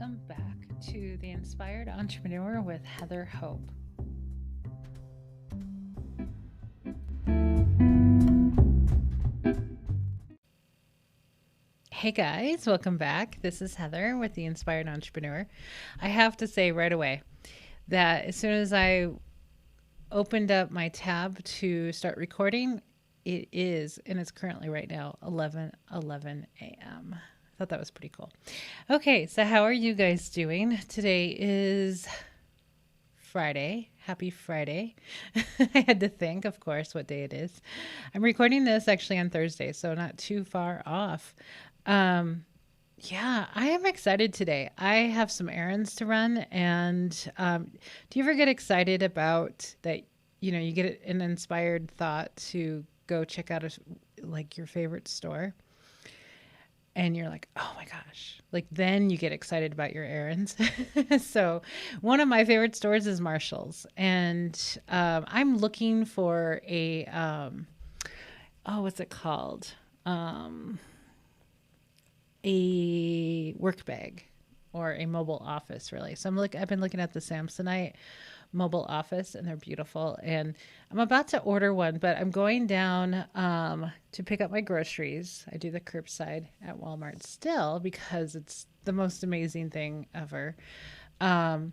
Welcome back to The Inspired Entrepreneur with Heather Hope. Hey guys, welcome back. This is Heather with The Inspired Entrepreneur. I have to say right away that as soon as I opened up my tab to start recording, it's currently right now 11:11 a.m. I thought that was pretty cool. Okay, so how are you guys doing? Today is Friday. Happy Friday. I had to think, of course, what day it is. I'm recording this actually on Thursday, so not too far off. Yeah, I am excited today. I have some errands to run, and do you ever get excited about that? You know, you get an inspired thought to go check out like your favorite store, and you're like, oh my gosh, like then you get excited about your errands. So one of my favorite stores is Marshall's, and I'm looking for what's it called? A work bag or a mobile office, really. So I've been looking at the Samsonite mobile office, and they're beautiful. And I'm about to order one, but I'm going down to pick up my groceries. I do the curbside at Walmart still because it's the most amazing thing ever. And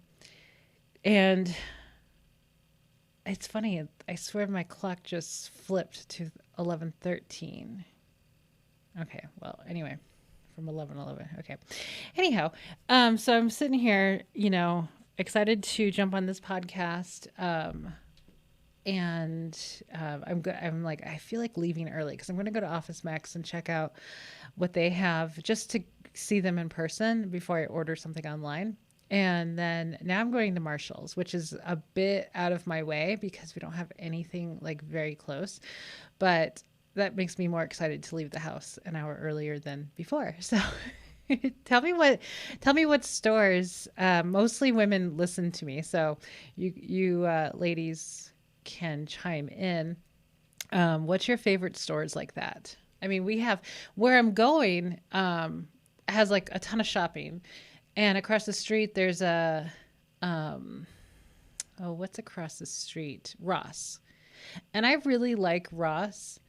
it's funny. I swear my clock just flipped to 11:13. Okay. Well, anyway, from 11:11. Okay. Anyhow, so I'm sitting here, excited to jump on this podcast. I'm like, I feel like leaving early because I'm going to go to Office Max and check out what they have just to see them in person before I order something online. And then now I'm going to Marshall's, which is a bit out of my way because we don't have anything like very close, but that makes me more excited to leave the house an hour earlier than before. So tell me what stores, mostly women listen to me. So you ladies can chime in. What's your favorite stores like that? I mean, we have where I'm going, has like a ton of shopping, and across the street there's what's across the street? Ross. And I really like Ross.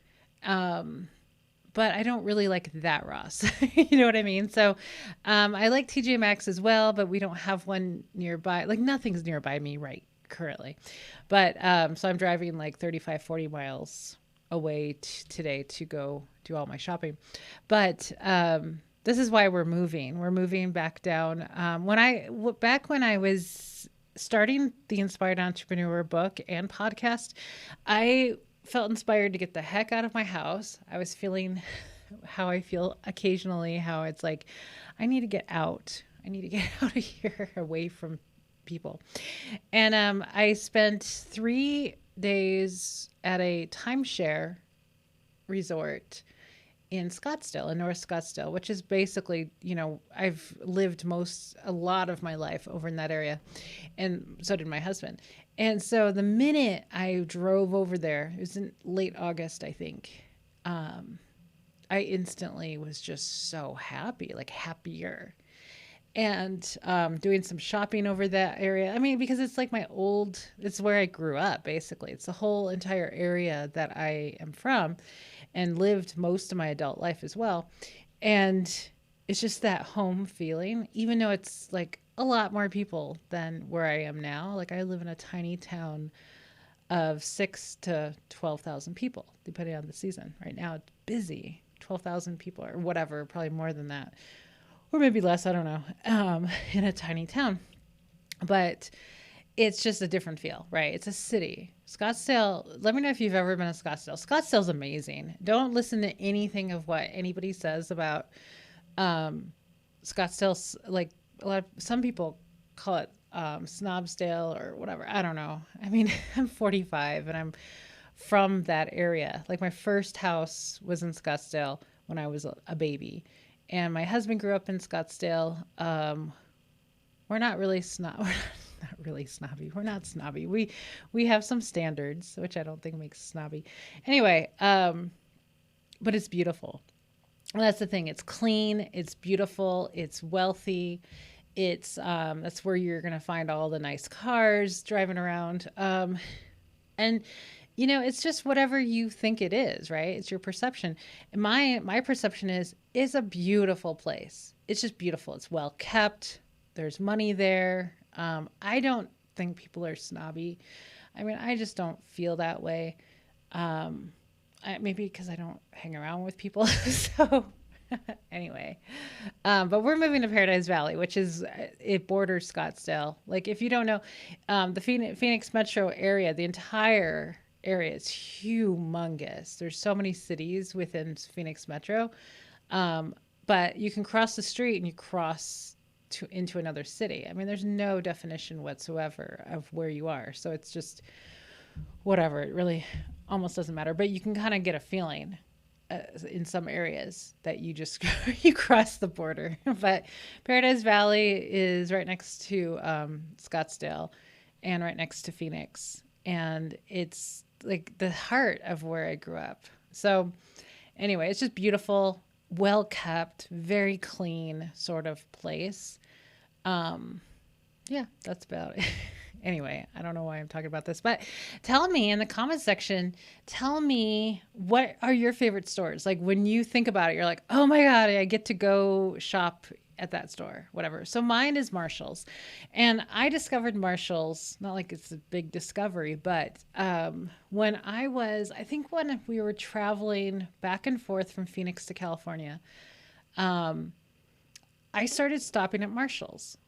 But I don't really like that Ross. You know what I mean? So I like TJ Maxx as well, but we don't have one nearby. Like nothing's nearby me right currently. But so I'm driving like 35, 40 miles away today to go do all my shopping. But this is why we're moving. We're moving back down. Back when I was starting the Inspired Entrepreneur book and podcast, I felt inspired to get the heck out of my house. I was feeling how I feel occasionally, how it's like, I need to get out. I need to get out of here away from people. And I spent 3 days at a timeshare resort in Scottsdale, in North Scottsdale, which is basically, I've lived a lot of my life over in that area. And so did my husband. And so the minute I drove over there, it was in late August, I think, I instantly was just so happy, like happier. And doing some shopping over that area. I mean, because it's like it's where I grew up, basically. It's the whole entire area that I am from and lived most of my adult life as well. And it's just that home feeling, even though it's like a lot more people than where I am now. Like I live in a tiny town of 6 to 12,000 people, depending on the season. Right now it's busy, 12,000 people or whatever, probably more than that. Or maybe less, I don't know, in a tiny town. But it's just a different feel, right? It's a city. Scottsdale, let me know if you've ever been to Scottsdale. Scottsdale's amazing. Don't listen to anything of what anybody says about Scottsdale. Like some people call it Snobsdale or whatever. I don't know. I mean, I'm 45 and I'm from that area. Like my first house was in Scottsdale when I was a baby. And my husband grew up in Scottsdale. We're not really not really snobby. We're not snobby. We have some standards, which I don't think makes snobby. Anyway, but it's beautiful. And that's the thing. It's clean. It's beautiful. It's wealthy. It's that's where you're gonna find all the nice cars driving around. And it's just whatever you think it is, right? It's your perception. And my perception is it's a beautiful place. It's just beautiful. It's well kept. There's money there. I don't think people are snobby. I mean, I just don't feel that way. Maybe because I don't hang around with people. So anyway, but we're moving to Paradise Valley, which is it borders Scottsdale. Like if you don't know, the Phoenix metro area, the entire area is humongous. There's so many cities within Phoenix metro, but you can cross the street and you cross into another city. I mean, there's no definition whatsoever of where you are, so it's just whatever. It really almost doesn't matter, but you can kind of get a feeling in some areas that you just you cross the border. But Paradise Valley is right next to Scottsdale and right next to Phoenix, and it's like the heart of where I grew up. So anyway, it's just beautiful, well kept, very clean sort of place. Yeah, that's about it. Anyway, I don't know why I'm talking about this, but tell me in the comment section, tell me what are your favorite stores? Like when you think about it, you're like, oh my God, I get to go shop at that store, whatever. So mine is Marshall's. And I discovered Marshall's, not like it's a big discovery, but when I think when we were traveling back and forth from Phoenix to California, I started stopping at Marshall's.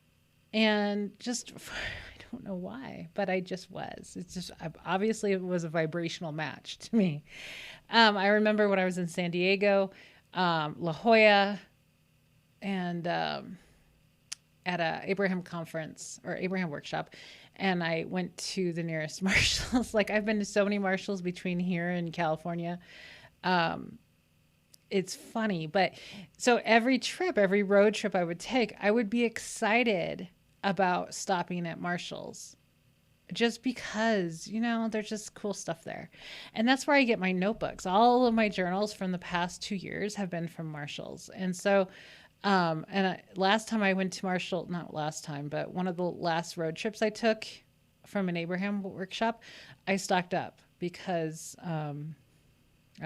And just I don't know why, but I just was. It's just obviously it was a vibrational match to me. I remember when I was in San Diego, La Jolla, and at a Abraham conference or Abraham workshop, and I went to the nearest Marshalls. Like I've been to so many Marshalls between here and California. It's funny, but so every road trip I would take, I would be excited about stopping at Marshall's just because, there's just cool stuff there. And that's where I get my notebooks. All of my journals from the past 2 years have been from Marshall's. And so, last time I went to Marshall, not last time, but one of the last road trips I took from an Abraham workshop, I stocked up because, I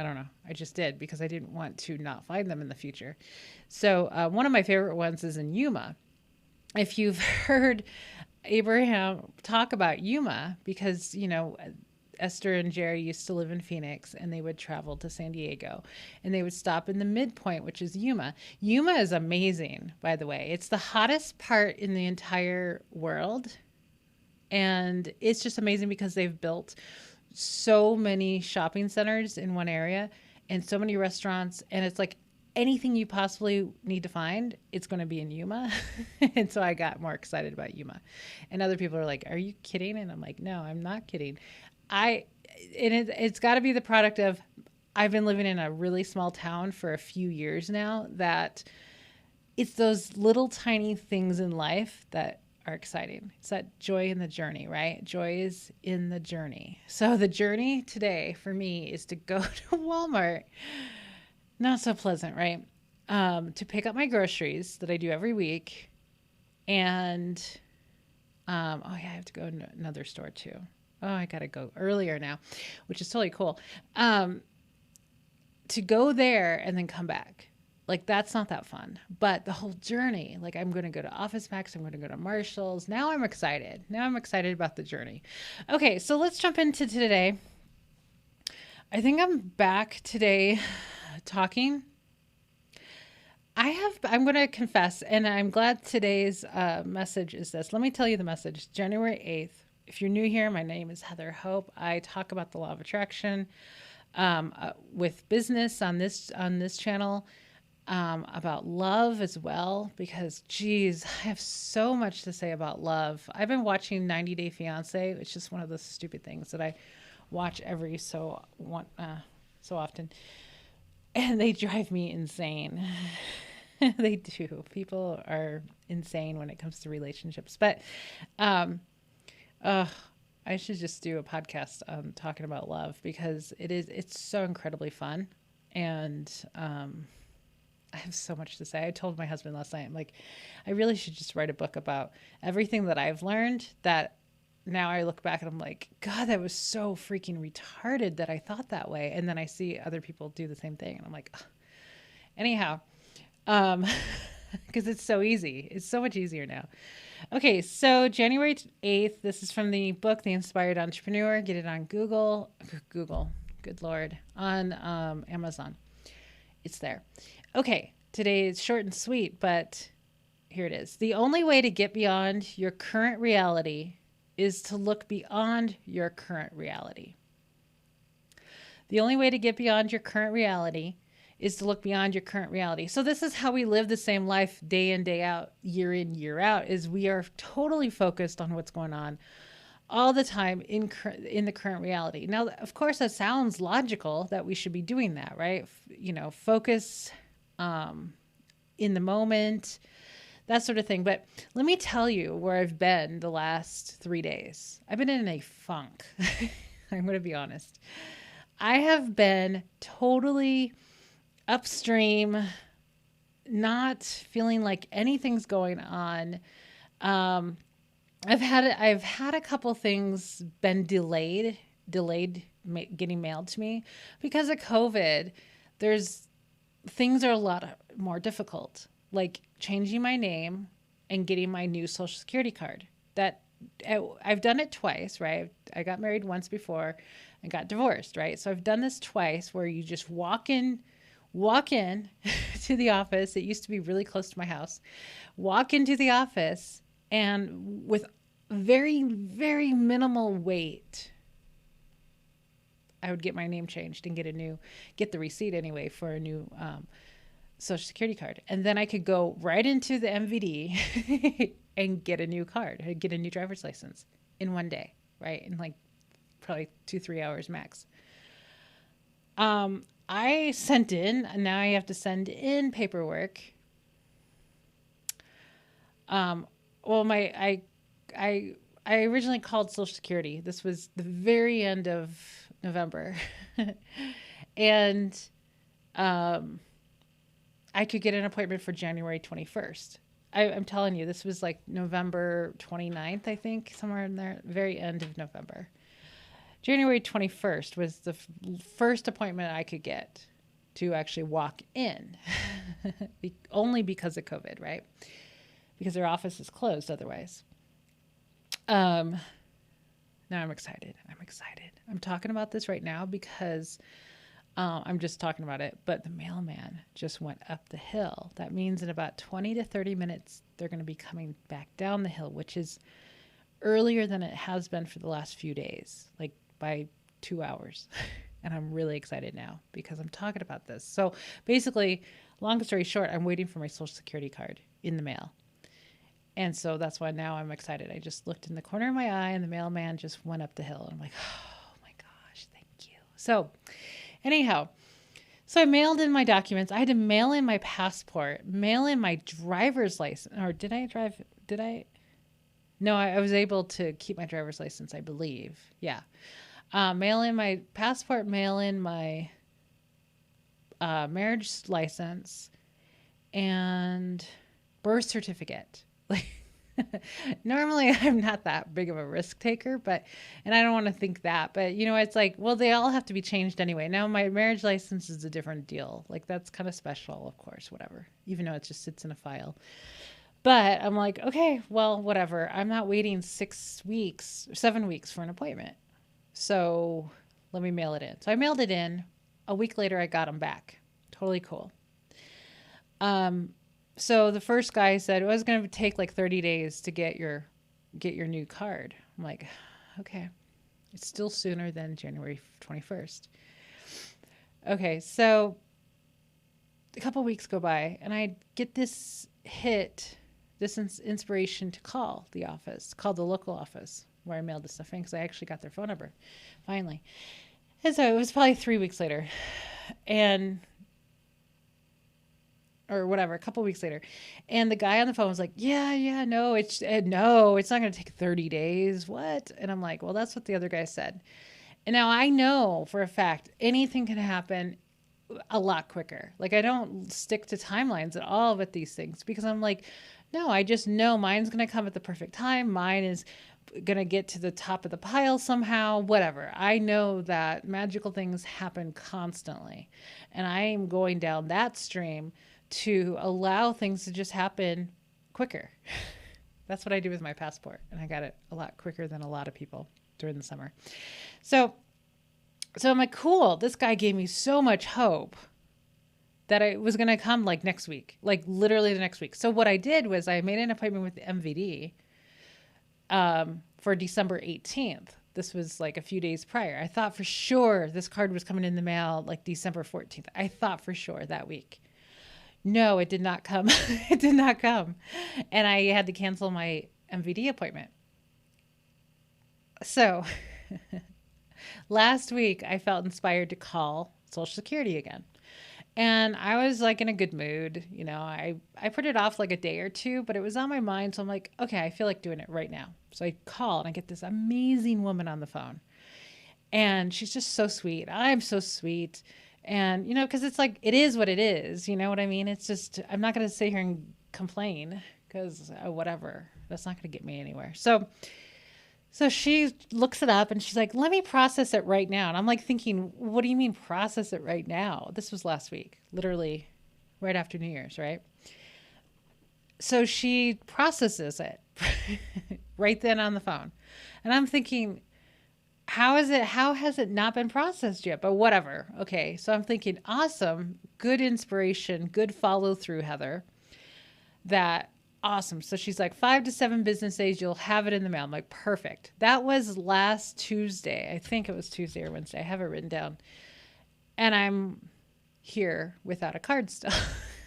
don't know. I just did because I didn't want to not find them in the future. So one of my favorite ones is in Yuma. If you've heard Abraham talk about Yuma, because, Esther and Jerry used to live in Phoenix and they would travel to San Diego and they would stop in the midpoint, which is Yuma. Yuma is amazing, by the way. It's the hottest part in the entire world. And it's just amazing because they've built so many shopping centers in one area and so many restaurants. And it's like anything you possibly need to find, it's going to be in Yuma. And so I got more excited about Yuma. And other people are like, are you kidding? And I'm like, no, I'm not kidding. It's got to be the product of I've been living in a really small town for a few years now, that it's those little tiny things in life that are exciting. It's that joy in the journey, right? Joy is in the journey. So the journey today for me is to go to Walmart. Not so pleasant, right? To pick up my groceries that I do every week. And, oh yeah, I have to go to another store too. Oh, I got to go earlier now, which is totally cool. To go there and then come back. Like that's not that fun, but the whole journey, like I'm going to go to Office Max, I'm going to go to Marshall's. Now I'm excited. Now I'm excited about the journey. Okay, so let's jump into today. I think I'm back today talking. I'm going to confess, and I'm glad today's message is this. Let me tell you the message. January 8th. If you're new here, my name is Heather Hope. I talk about the law of attraction with business on this channel. About love as well, because geez, I have so much to say about love. I've been watching 90 Day Fiance, which is one of those stupid things that I watch every so often, and they drive me insane. They do. People are insane when it comes to relationships, but I should just do a podcast talking about love because it's so incredibly fun, and I have so much to say. I told my husband last night, I'm like, I really should just write a book about everything that I've learned that now I look back and I'm like, God, that was so freaking retarded that I thought that way. And then I see other people do the same thing. And I'm like, ugh. Anyhow, um, because it's so easy. It's so much easier now. Okay, so January 8th, this is from the book, The Inspired Entrepreneur. Get it on Google, good Lord, on Amazon. It's there. Okay, today is short and sweet, but here it is. The only way to get beyond your current reality is to look beyond your current reality. The only way to get beyond your current reality is to look beyond your current reality. So this is how we live the same life day in, day out, year in, year out, is we are totally focused on what's going on all the time in the current reality. Now, of course, that sounds logical that we should be doing that, right? Focus in the moment, that sort of thing. But let me tell you where I've been the last 3 days. I've been in a funk. I'm going to be honest. I have been totally upstream, not feeling like anything's going on. I've had a couple things been delayed getting mailed to me because of COVID. Things are a lot more difficult, like changing my name and getting my new Social Security card. That I've done it twice, right? I got married once before and got divorced, right? So I've done this twice where you just walk in to the office. It used to be really close to my house. Walk into the office and with very, very minimal wait, I would get my name changed and get the receipt anyway for a new Social Security card. And then I could go right into the MVD and get a new card, get a new driver's license in one day, right? In like probably 2-3 hours max. I sent in, and now I have to send in paperwork. I originally called Social Security. This was the very end of November, and I could get an appointment for January 21st. I'm telling you, this was like November 29th, I think, somewhere in there, very end of November. January 21st was the first appointment I could get to actually walk in, only because of COVID, right? Because their office is closed otherwise. Now I'm excited. I'm talking about this right now because I'm just talking about it, but the mailman just went up the hill. That means in about 20 to 30 minutes, they're going to be coming back down the hill, which is earlier than it has been for the last few days, like by 2 hours. And I'm really excited now because I'm talking about this. So basically, long story short, I'm waiting for my Social Security card in the mail. And so that's why now I'm excited. I just looked in the corner of my eye and the mailman just went up the hill. And I'm like, oh my gosh, thank you. So anyhow, so I mailed in my documents. I had to mail in my passport, mail in my driver's license. Or did I? No, I was able to keep my driver's license, I believe. Yeah. Mail in my passport, mail in my marriage license, and birth certificate. Like, normally I'm not that big of a risk taker, and I don't want to think that, but it's like, well, they all have to be changed anyway. Now my marriage license is a different deal. Like, that's kind of special, of course, whatever, even though it just sits in a file. But I'm like, okay, well, whatever. I'm not waiting 7 weeks for an appointment. So let me mail it in. So I mailed it in. A week later, I got them back. Totally cool. So the first guy said it was going to take like 30 days to get your new card. I'm like, okay, it's still sooner than January 21st. Okay, so a couple weeks go by and I get this inspiration to call the local office where I mailed the stuff in, because I actually got their phone number finally. And so it was probably 3 weeks later, or whatever, a couple weeks later. And the guy on the phone was like, no, it's not going to take 30 days. What? And I'm like, well, that's what the other guy said. And now I know for a fact anything can happen a lot quicker. Like I don't stick to timelines at all with these things because I'm like, no, I just know mine's going to come at the perfect time. Mine is going to get to the top of the pile somehow, whatever. I know that magical things happen constantly. And I am going down that stream to allow things to just happen quicker. That's what I do with my passport. And I got it a lot quicker than a lot of people during the summer. So I'm like, cool. This guy gave me so much hope that it was going to come like next week, like literally the next week. So what I did was I made an appointment with the MVD for December 18th. This was like a few days prior. I thought for sure this card was coming in the mail like December 14th. I thought for sure that week. No, it did not come. It did not come. And I had to cancel my MVD appointment. So last week, I felt inspired to call Social Security again. And I was like in a good mood. You know, I put it off like a day or two, but it was on my mind. So I'm like, okay, I feel like doing it right now. So I call and I get this amazing woman on the phone. And she's just so sweet. I'm so sweet. And, you know, because it's like, it is what it is. You know what I mean? It's just, I'm not going to sit here and complain because whatever. That's not going to get me anywhere. So she looks it up and she's like, let me process it right now. And I'm like thinking, what do you mean process it right now? This was last week, literally right after New Year's, right? So she processes it right then on the phone. And I'm thinking, how has it not been processed yet? But whatever. Okay. So I'm thinking, awesome, good inspiration, good follow through, Heather. That awesome. So she's like 5 to 7 business days, you'll have it in the mail. I'm like, perfect. That was last Tuesday. I think it was Tuesday or Wednesday. I have it written down. And I'm here without a card still.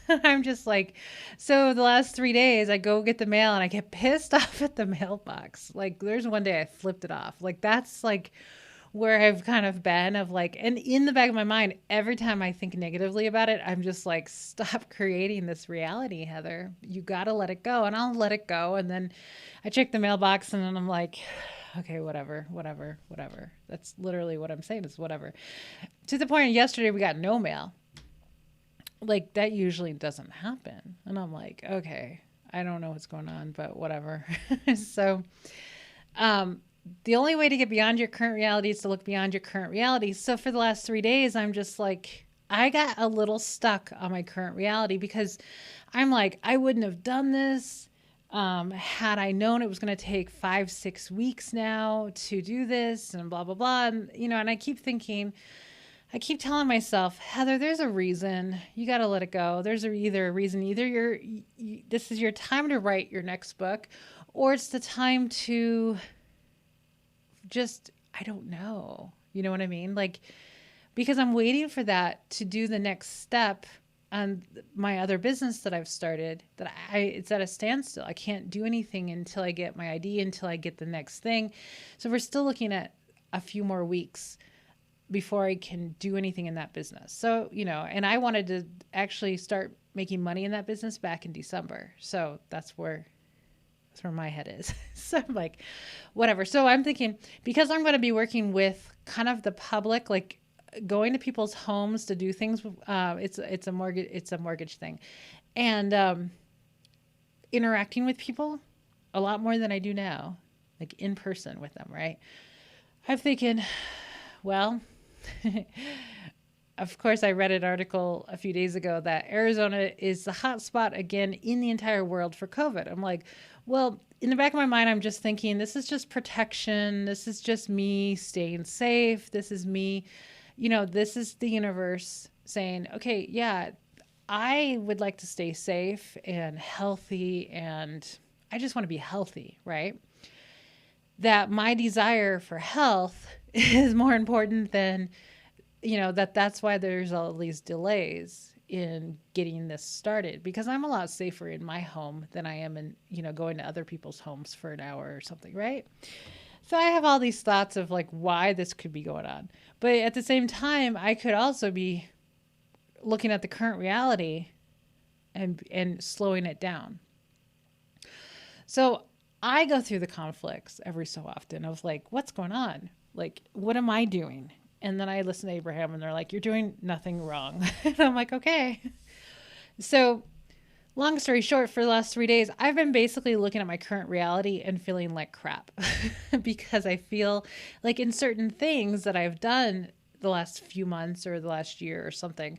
I'm just like, so the last 3 days I go get the mail and I get pissed off at the mailbox. Like there's one day I flipped it off. Like that's like where I've kind of been of like, and in the back of my mind, every time I think negatively about it, I'm just like, stop creating this reality, Heather. You got to let it go. And I'll let it go. And then I check the mailbox and then I'm like, okay, whatever. That's literally what I'm saying is whatever. To the point yesterday, we got no mail. Like that usually doesn't happen. And I'm like, okay, I don't know what's going on, but whatever. So, the only way to get beyond your current reality is to look beyond your current reality. So for the last 3 days, I'm just like, I got a little stuck on my current reality because I'm like, I wouldn't have done this had I known it was going to take 5-6 weeks now to do this and blah, blah, blah. And, you know, and I keep telling myself, Heather, there's a reason. You got to let it go. There's either a reason, either this is your time to write your next book, or it's the time to just, I don't know. You know what I mean? Like, because I'm waiting for that to do the next step on my other business that I've started, that it's at a standstill. I can't do anything until I get my ID, until I get the next thing. So we're still looking at a few more weeks before I can do anything in that business. So, you know, and I wanted to actually start making money in that business back in December. So that's where my head is. So I'm like, whatever. So I'm thinking, because I'm going to be working with kind of the public, like going to people's homes to do things. It's a mortgage thing, and interacting with people a lot more than I do now, like in person with them. Right. I'm thinking, well, of course, I read an article a few days ago that Arizona is the hot spot again in the entire world for COVID. I'm like, well, in the back of my mind, I'm just thinking, this is just protection. This is just me staying safe. This is me, you know, this is the universe saying, okay, yeah, I would like to stay safe and healthy, and I just want to be healthy, right? That my desire for health is more important than, you know, that's why there's all these delays in getting this started, because I'm a lot safer in my home than I am in, you know, going to other people's homes for an hour or something, right? So I have all these thoughts of like why this could be going on. But at the same time, I could also be looking at the current reality and slowing it down. So I go through the conflicts every so often of like, what's going on? Like, what am I doing? And then I listen to Abraham and they're like, you're doing nothing wrong. And I'm like, okay. So, long story short, for the last 3 days, I've been basically looking at my current reality and feeling like crap because I feel like in certain things that I've done the last few months or the last year or something,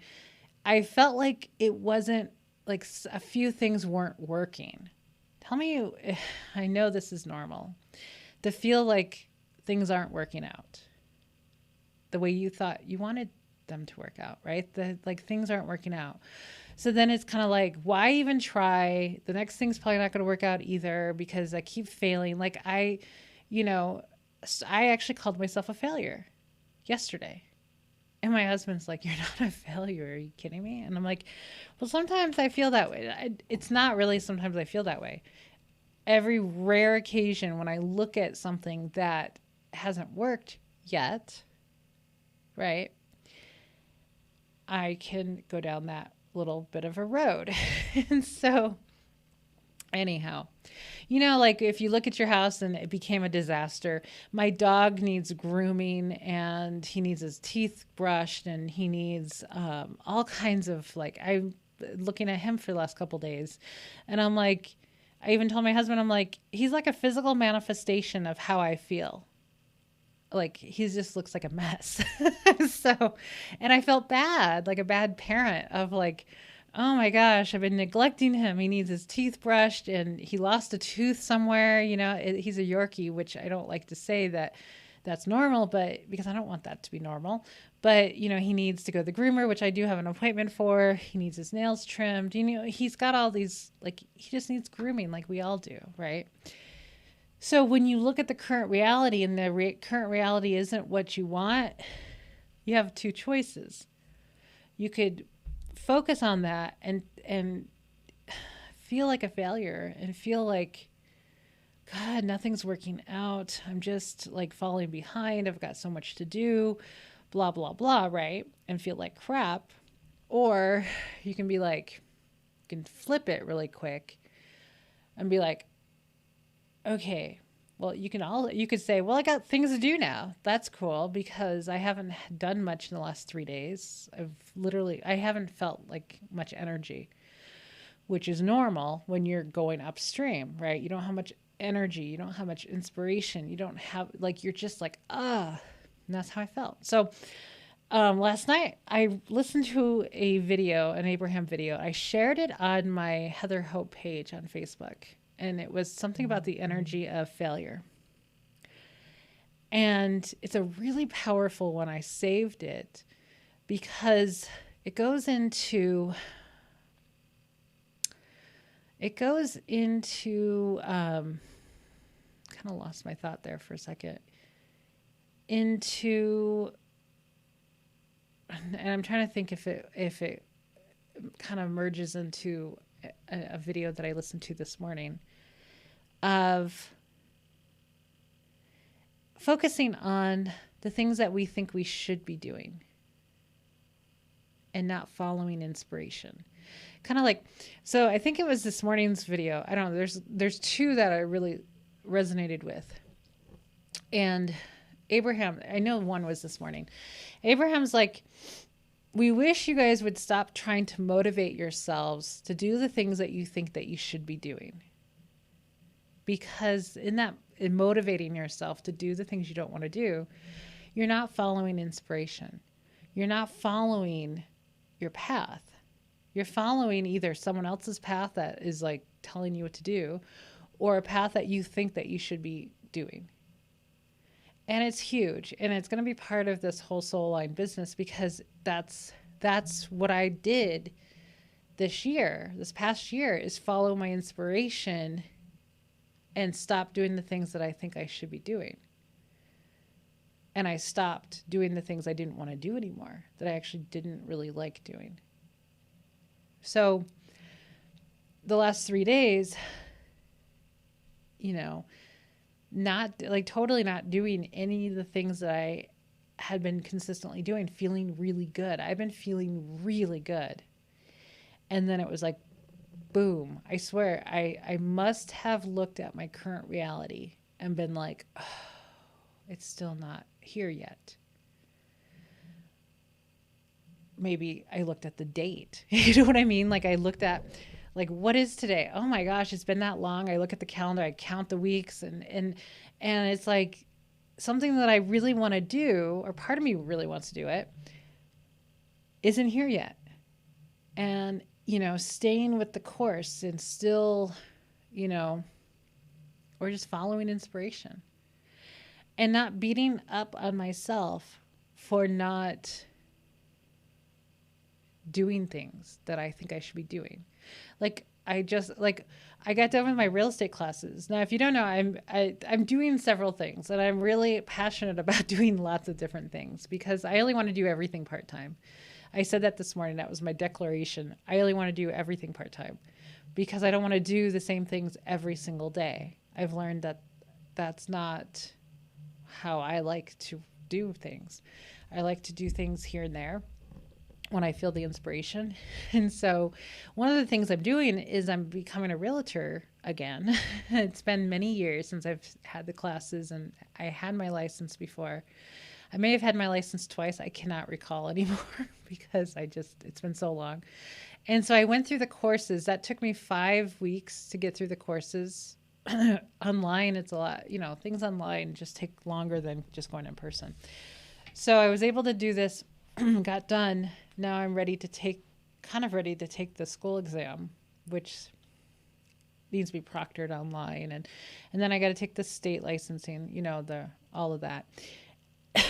I felt like it wasn't like a few things weren't working. Tell me, I know this is normal to feel like things aren't working out the way you thought you wanted them to work out, right? Like things aren't working out. So then it's kind of like, why even try? The next thing's probably not going to work out either because I keep failing. Like you know, I actually called myself a failure yesterday. And my husband's like, you're not a failure. Are you kidding me? And I'm like, well, sometimes I feel that way. It's not really sometimes I feel that way. Every rare occasion when I look at something that hasn't worked yet, right? I can go down that little bit of a road. And so, anyhow, like if you look at your house and it became a disaster, my dog needs grooming and he needs his teeth brushed and he needs all kinds of like, I'm looking at him for the last couple of days. And I'm like, I even told my husband, I'm like, he's like a physical manifestation of how I feel. Like he just looks like a mess. So, and I felt bad, like a bad parent of like, oh my gosh, I've been neglecting him. He needs his teeth brushed and he lost a tooth somewhere. He's a Yorkie, which I don't like to say that that's normal, but because I don't want that to be normal. But, he needs to go to the groomer, which I do have an appointment for. He needs his nails trimmed. He's got all these, like, he just needs grooming like we all do, right? So when you look at the current reality and the current reality isn't what you want, you have two choices. You could focus on that and feel like a failure and feel like, God, nothing's working out. I'm just like falling behind. I've got so much to do, blah, blah, blah, right? And feel like crap. Or you can be like, you can flip it really quick and be like, okay, well, you could say, well, I got things to do now. That's cool because I haven't done much in the last 3 days. I haven't felt like much energy, which is normal when you're going upstream, right? You don't have much energy. You don't have much inspiration. You don't have like, you're just like, and that's how I felt. So, last night I listened to an Abraham video. I shared it on my Heather Hope page on Facebook. And it was something about the energy of failure. And it's a really powerful one. I saved it because it goes into kind of lost my thought there for a second. And I'm trying to think if it kind of merges into a video that I listened to this morning of focusing on the things that we think we should be doing and not following inspiration. Kind of like, so I think it was this morning's video. I don't know. There's two that I really resonated with. And Abraham, I know one was this morning. Abraham's like, we wish you guys would stop trying to motivate yourselves to do the things that you think that you should be doing. Because in motivating yourself to do the things you don't want to do, you're not following inspiration. You're not following your path. You're following either someone else's path that is like telling you what to do or a path that you think that you should be doing. And it's huge. And it's going to be part of this whole soul line business because that's what I did this past year is follow my inspiration and stop doing the things that I think I should be doing. And I stopped doing the things I didn't want to do anymore, that I actually didn't really like doing. So the last 3 days, totally not doing any of the things that I had been consistently doing, feeling really good. I've been feeling really good. And then it was like, boom, I swear, I must have looked at my current reality and been like, oh, it's still not here yet. maybe I looked at the date. You know what I mean? Like I looked at like what is today? Oh my gosh, it's been that long. I look at the calendar, I count the weeks and it's like something that I really want to do, or part of me really wants to do it, isn't here yet. And, staying with the course and still, you know, or just following inspiration and not beating up on myself for not doing things that I think I should be doing. Like I got done with my real estate classes. Now, if you don't know, I'm doing several things, and I'm really passionate about doing lots of different things because I only want to do everything part time. I said that this morning. That was my declaration. I only want to do everything part time because I don't want to do the same things every single day. I've learned that that's not how I like to do things. I like to do things here and there when I feel the inspiration. And so one of the things I'm doing is I'm becoming a realtor again. It's been many years since I've had the classes, and I had my license before. I may have had my license twice. I cannot recall anymore because it's been so long. And so I went through the courses. That took me 5 weeks to get through the courses. Online, it's a lot, things online just take longer than just going in person. So I was able to do this, got done. Now I'm ready to take the school exam, which needs to be proctored online. And then I got to take the state licensing, all of that.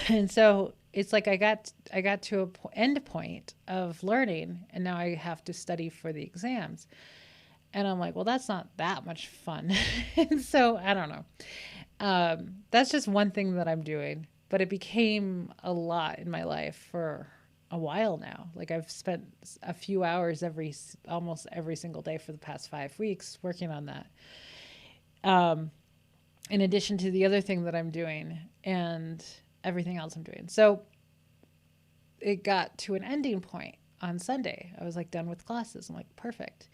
And so it's like I got to a end point of learning, and now I have to study for the exams. And I'm like, well, that's not that much fun. And so I don't know. That's just one thing that I'm doing, but it became a lot in my life for a while now. Like I've spent a few hours almost every single day for the past 5 weeks working on that. In addition to the other thing that I'm doing and everything else I'm doing. So it got to an ending point on Sunday. I was like done with classes. I'm like, perfect.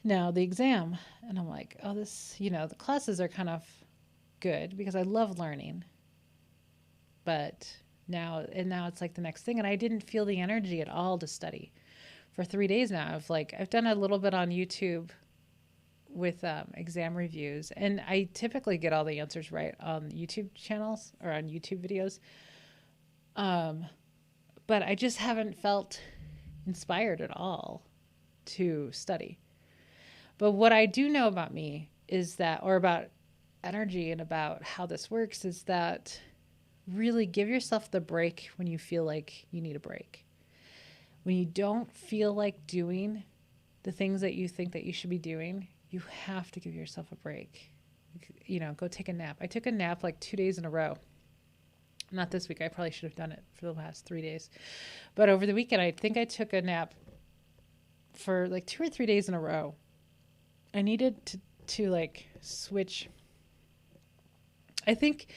Now the exam, and I'm like, oh, the classes are kind of good because I love learning, but now it's like the next thing, and I didn't feel the energy at all to study for 3 days now. I've done a little bit on YouTube with exam reviews, and I typically get all the answers right on YouTube channels or on YouTube videos, but I just haven't felt inspired at all to study. But what I do know about me is that, or about energy and about how this works, is that really give yourself the break when you feel like you need a break. When you don't feel like doing the things that you think that you should be doing, you have to give yourself a break. Go take a nap. I took a nap like 2 days in a row. Not this week. I probably should have done it for the last 3 days. But over the weekend, I think I took a nap for like 2 or 3 days in a row. I needed to like switch. I think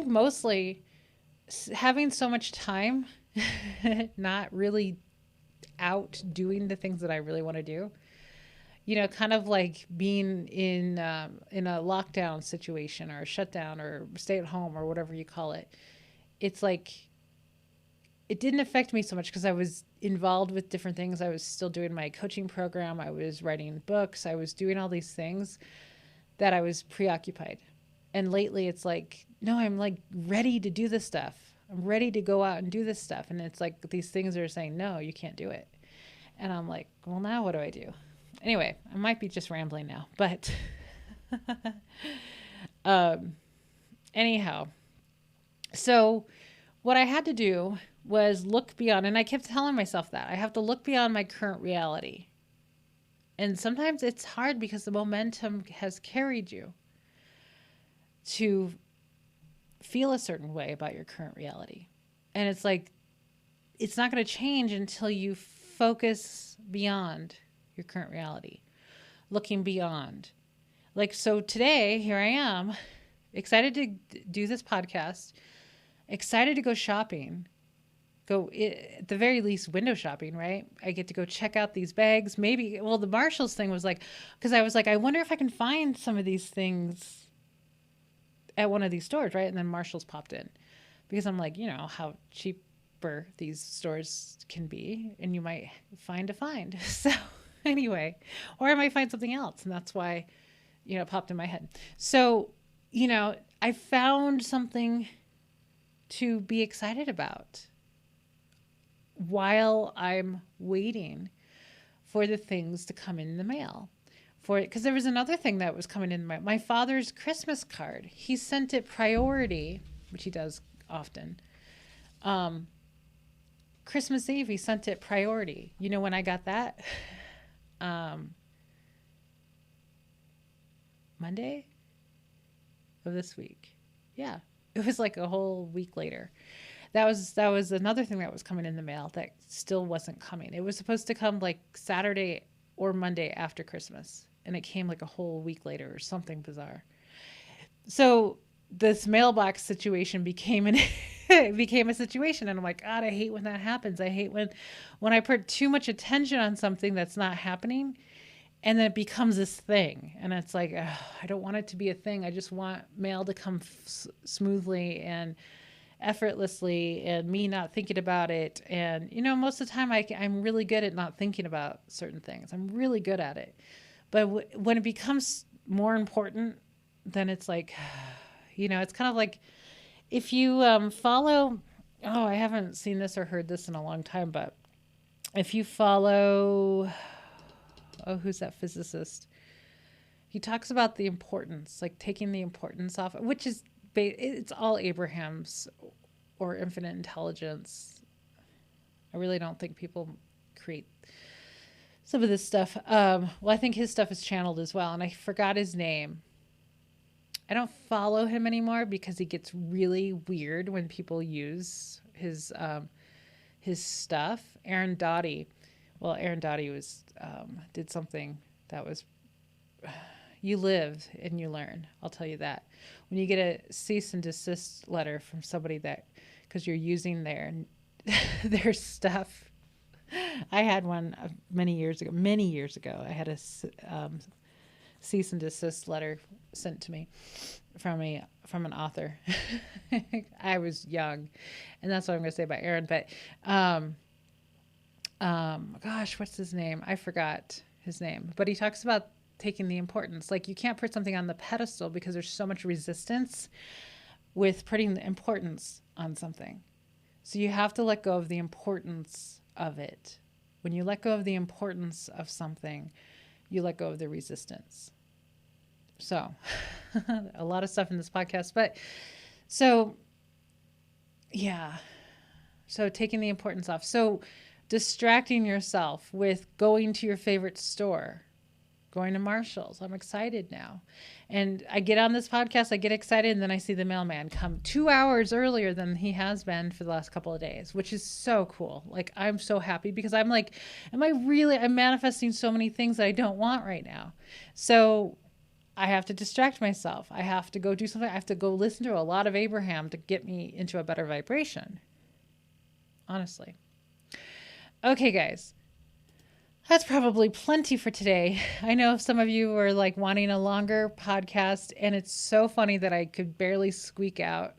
mostly having so much time, not really out doing the things that I really want to do. Kind of like being in a lockdown situation or a shutdown or stay at home or whatever you call it. It's like it didn't affect me so much because I was involved with different things. I was still doing my coaching program. I was writing books. I was doing all these things that I was preoccupied. And lately it's like, no, I'm like ready to do this stuff. I'm ready to go out and do this stuff. And it's like these things are saying, no, you can't do it. And I'm like, well, now what do I do? Anyway, I might be just rambling now, but anyhow, so what I had to do was look beyond, and I kept telling myself that I have to look beyond my current reality. And sometimes it's hard because the momentum has carried you to feel a certain way about your current reality. And it's like, it's not going to change until you focus beyond your current reality, looking beyond. Like, so today, here I am, excited to do this podcast, excited to go shopping, at the very least window shopping, right? I get to go check out these bags. Maybe, well, the Marshalls thing was like, because I was like, I wonder if I can find some of these things at one of these stores, right? And then Marshalls popped in because I'm like, how cheap cheaper these stores can be, and you might find a find. So anyway, or I might find something else, and that's why, it popped in my head. So, I found something to be excited about while I'm waiting for the things to come in the mail. Because there was another thing that was coming in my father's Christmas card. He sent it priority, which he does often. Christmas Eve, he sent it priority. You know when I got that? Monday of this week. Yeah, it was like a whole week later. That was another thing that was coming in the mail that still wasn't coming. It was supposed to come like Saturday or Monday after Christmas, and it came like a whole week later or something bizarre. So this mailbox situation became it became a situation, and I'm like, God, I hate when that happens. I hate when I put too much attention on something that's not happening, and then it becomes this thing, and it's like, I don't want it to be a thing. I just want mail to come smoothly and effortlessly, and me not thinking about it. And most of the time I'm really good at not thinking about certain things. I'm really good at it, but when it becomes more important, then it's like, it's kind of like if you follow, I haven't seen this or heard this in a long time, but if you follow, who's that physicist? He talks about the importance, like taking the importance off, which is, it's all Abraham's or infinite intelligence. I really don't think people create some of this stuff. Well, I think his stuff is channeled as well, and I forgot his name. I don't follow him anymore because he gets really weird when people use his stuff. Aaron Doughty. Well, Aaron Doughty did something that was, you live and you learn. I'll tell you that. When you get a cease and desist letter from somebody because you're using their stuff. I had one many years ago. I had a cease and desist letter sent to me from an author. I was young, and that's what I'm going to say about Aaron. But gosh, what's his name? I forgot his name. But he talks about taking the importance. Like, you can't put something on the pedestal because there's so much resistance with putting the importance on something. So you have to let go of the importance of it. When you let go of the importance of something, you let go of the resistance. So a lot of stuff in this podcast, but so yeah. So taking the importance off. So distracting yourself with going to your favorite store, going to Marshall's. I'm excited now. And I get on this podcast, I get excited, and then I see the mailman come 2 hours earlier than he has been for the last couple of days, which is so cool. Like, I'm so happy because I'm like, I'm manifesting so many things that I don't want right now. So I have to distract myself. I have to go do something. I have to go listen to a lot of Abraham to get me into a better vibration. Honestly. Okay, guys. That's probably plenty for today. I know some of you were like wanting a longer podcast, and it's so funny that I could barely squeak out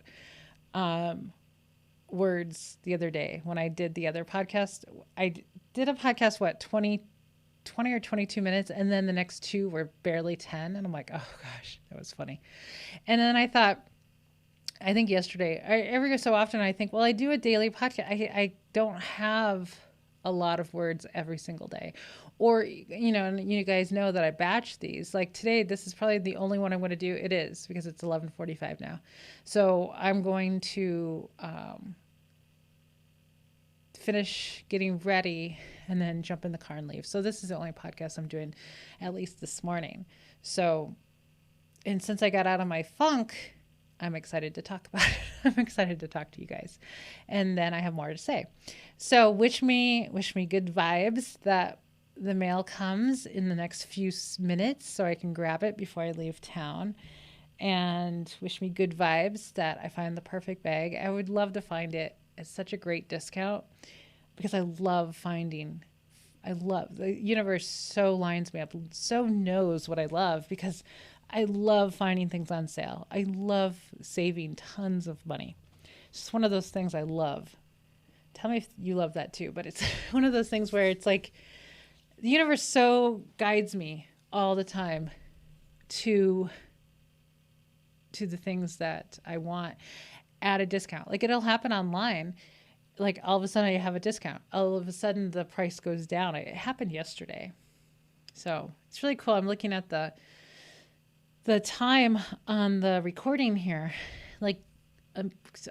words the other day when I did the other podcast. I did a podcast, 20 or 22 minutes, and then the next two were barely 10, and I'm like, oh gosh, that was funny. And then I think yesterday, every so often I think, well, I do a daily podcast. I don't have a lot of words every single day, or and you guys know that I batch these. Like today, this is probably the only one I'm going to do. It is, because it's 11:45 now, so I'm going to finish getting ready and then jump in the car and leave. So this is the only podcast I'm doing, at least this morning. So, and since I got out of my funk, I'm excited to talk about it. I'm excited to talk to you guys. And then I have more to say. So wish me good vibes that the mail comes in the next few minutes so I can grab it before I leave town. And wish me good vibes that I find the perfect bag. I would love to find it at such a great discount, because I love the universe so lines me up, so knows what I love, because I love finding things on sale. I love saving tons of money. It's just one of those things I love. Tell me if you love that too. But it's one of those things where it's like the universe so guides me all the time to the things that I want at a discount. Like it'll happen online. Like all of a sudden I have a discount. All of a sudden the price goes down. It happened yesterday. So it's really cool. I'm looking at the time on the recording here. Like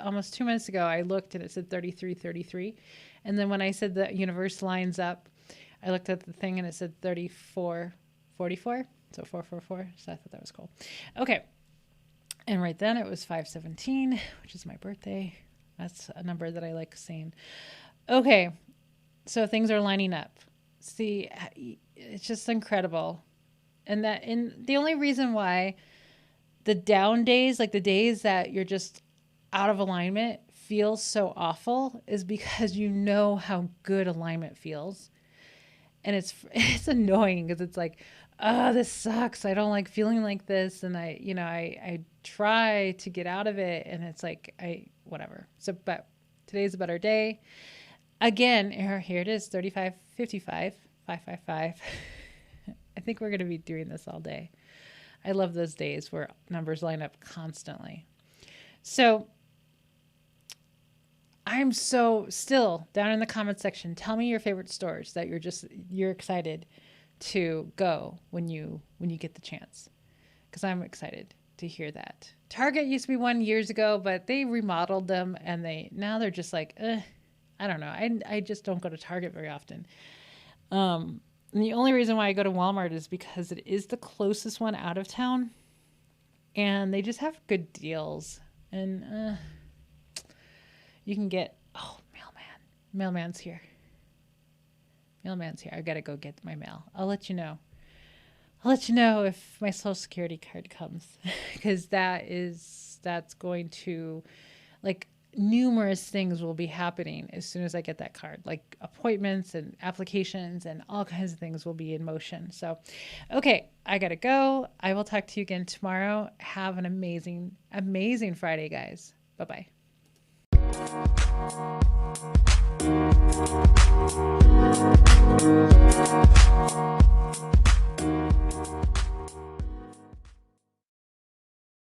almost 2 minutes ago, I looked and it said 33:33. And then when I said the universe lines up, I looked at the thing and it said 34:44. So 444. So I thought that was cool. Okay. And right then it was 5/17, which is my birthday. That's a number that I like saying. Okay. So things are lining up. See, it's just incredible. And the only reason why the down days, like the days that you're just out of alignment, feels so awful is because you know how good alignment feels. And it's annoying because it's like, oh, this sucks. I don't like feeling like this. And I try to get out of it. And it's like, whatever. So, but today's a better day. Again, here it is, 3555, 555. I think we're going to be doing this all day. I love those days where numbers line up constantly. So I'm so still down in the comment section. Tell me your favorite stores that you're excited to go when you get the chance. Because I'm excited to hear that. Target used to be one years ago, but they remodeled them and now they're just like, I don't know. I just don't go to Target very often. And the only reason why I go to Walmart is because it is the closest one out of town. And they just have good deals. And you can get, mailman's here. Mailman's here. I've got to go get my mail. I'll let you know. I'll let you know if my Social Security card comes. Because that's going to, like, numerous things will be happening as soon as I get that card, like appointments and applications and all kinds of things will be in motion. So, okay, I got to go. I will talk to you again tomorrow. Have an amazing, amazing Friday, guys. Bye-bye.